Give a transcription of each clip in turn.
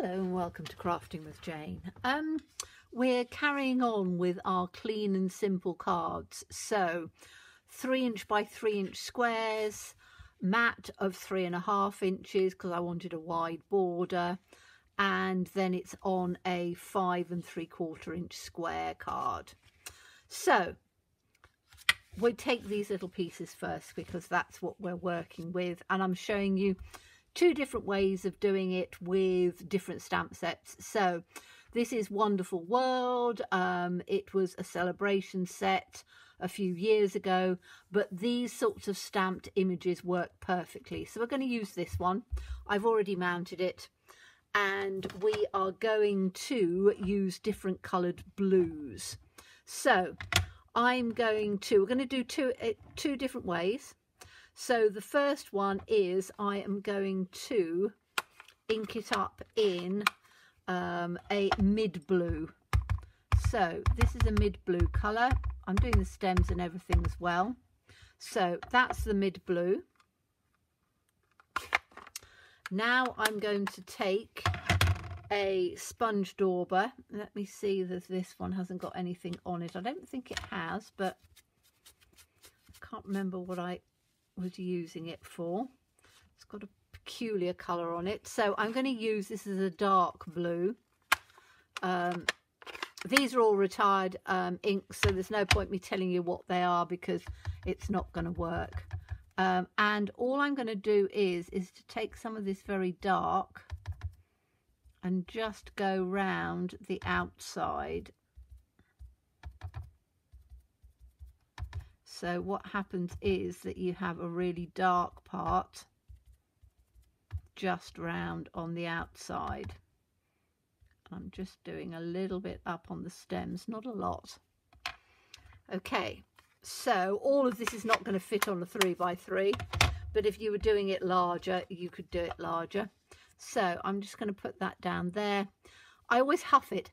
Hello and welcome to Crafting with Jane. We're carrying on with our clean and simple cards. So 3" by 3" squares, mat of 3.5 inches because I wanted a wide border, and then it's on a 5 3/4 inch square card. So we take these little pieces first because that's what we're working with, and I'm showing you two different ways of doing it with different stamp sets. So this is Wonderful World. It was a celebration set a few years ago, but these sorts of stamped images work perfectly. So we're going to use this one. I've already mounted it, and we are going to use different coloured blues. So we're going to do two different ways. So the first one is I am going to ink it up in a mid blue. So this is a mid blue colour. I'm doing the stems and everything as well. So that's the mid blue. Now I'm going to take a sponge dauber. Let me see if this one hasn't got anything on it. I don't think it has, but I can't remember what I was using it for. It's got a peculiar colour on it, so I'm going to use this as a dark blue. These are all retired inks, so there's no point me telling you what they are because it's not going to work. And all I'm going to do is to take some of this very dark and just go round the outside. So what happens is that you have a really dark part just round on the outside. I'm just doing a little bit up on the stems, not a lot. Okay, so all of this is not going to fit on a 3 by 3, but if you were doing it larger, you could do it larger. So I'm just going to put that down there. I always huff it,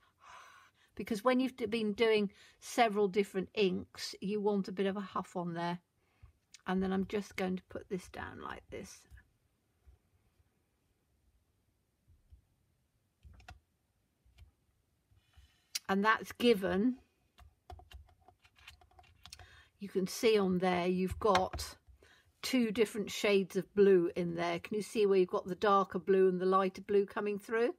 because when you've been doing several different inks, you want a bit of a huff on there. And then I'm just going to put this down like this. And that's given, you can see on there, you've got two different shades of blue in there. Can you see where you've got the darker blue and the lighter blue coming through?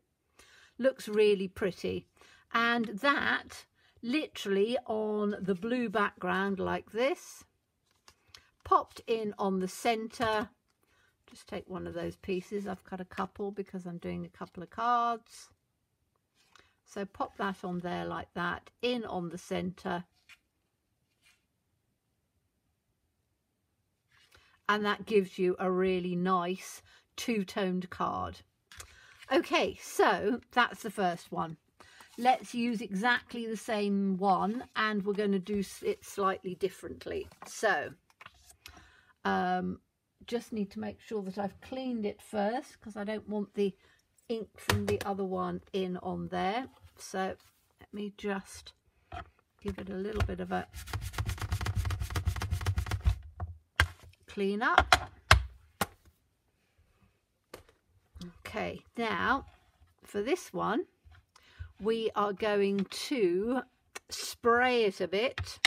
Looks really pretty. And that literally on the blue background like this, popped in on the center. Just take one of those pieces. I've cut a couple because I'm doing a couple of cards. So pop that on there like that, in on the center. And that gives you a really nice two-toned card. Okay, so that's the first one. Let's use exactly the same one, and we're going to do it slightly differently. So just need to make sure that I've cleaned it first, because I don't want the ink from the other one in on there. So let me just give it a little bit of a clean up. Okay, now for this one, we are going to spray it a bit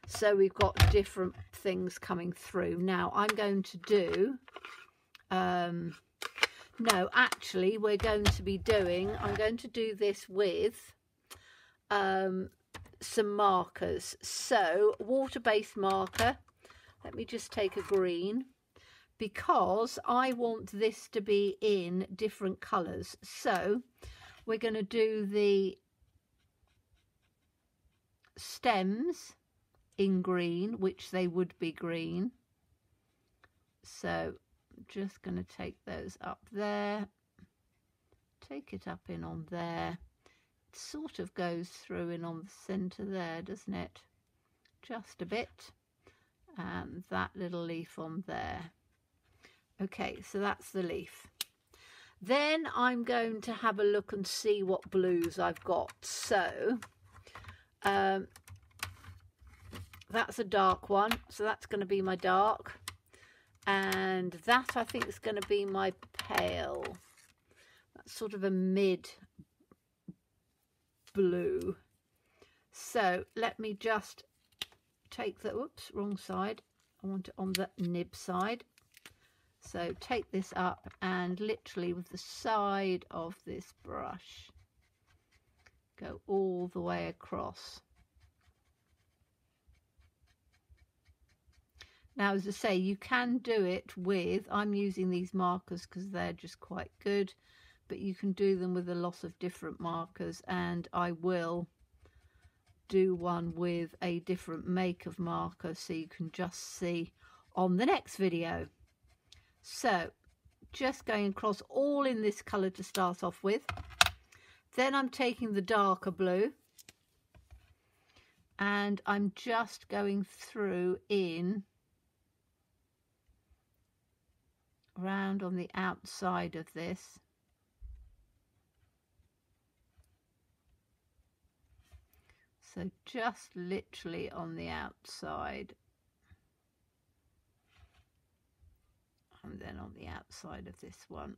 so we've got different things coming through. Now I'm going to do no, actually we're going to be doing, I'm going to do this with some markers. So water-based marker, let me just take a green, because I want this to be in different colours. So we're going to do the stems in green, which they would be green. So I'm just going to take those up there, take it up in on there. It sort of goes through in on the centre there, doesn't it? Just a bit. And that little leaf on there. Okay, so that's the leaf. Then I'm going to have a look and see what blues I've got. So that's a dark one, so that's going to be my dark, and that I think is going to be my pale. That's sort of a mid blue. So let me just take the, oops, wrong side. I want it on the nib side. So take this up and literally with the side of this brush, go all the way across. Now, as I say, you can do it with, I'm using these markers because they're just quite good, but you can do them with a lot of different markers, and I will do one with a different make of marker so you can just see on the next video. So just going across all in this colour to start off with. Then I'm taking the darker blue and I'm just going through in round on the outside of this. So just literally on the outside. And then on the outside of this one.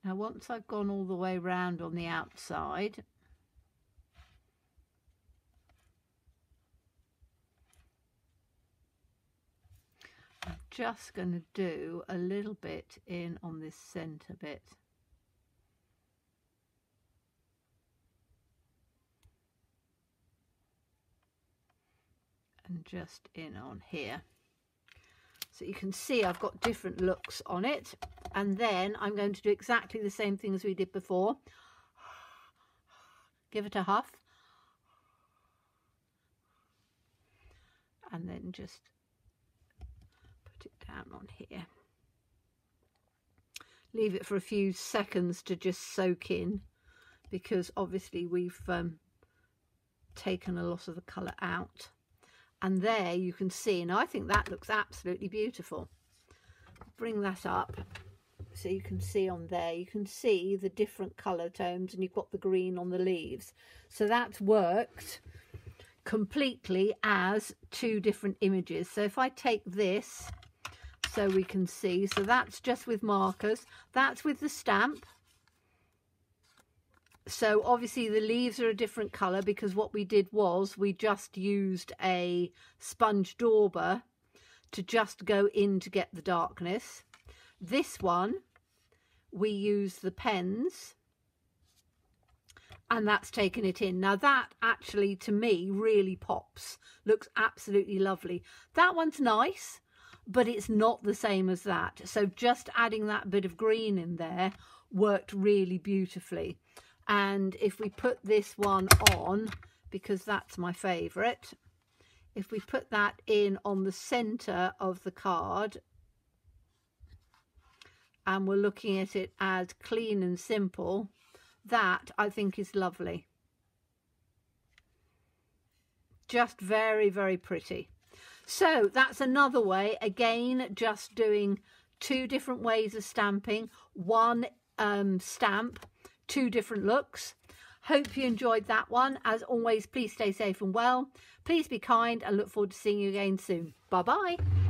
Now once I've gone all the way round on the outside, I'm just going to do a little bit in on this centre bit. And just in on here. So you can see I've got different looks on it. And then I'm going to do exactly the same thing as we did before. Give it a huff. And then just put it down on here. Leave it for a few seconds to just soak in, because obviously we've taken a lot of the colour out. And there you can see, and I think that looks absolutely beautiful. Bring that up so you can see on there, you can see the different colour tones, and you've got the green on the leaves. So that's worked completely as two different images. So if I take this so we can see, so that's just with markers, that's with the stamp. So obviously the leaves are a different colour because what we did was we just used a sponge dauber to just go in to get the darkness. This one, we use the pens and that's taken it in. Now that actually, to me, really pops. Looks absolutely lovely. That one's nice, but it's not the same as that. So just adding that bit of green in there worked really beautifully. And if we put this one on, because that's my favourite, if we put that in on the centre of the card, and we're looking at it as clean and simple, that I think is lovely. Just very, very pretty. So that's another way, again, just doing two different ways of stamping. One stamp, two different looks. Hope you enjoyed that one. As always, please stay safe and well. Please be kind and look forward to seeing you again soon. Bye bye.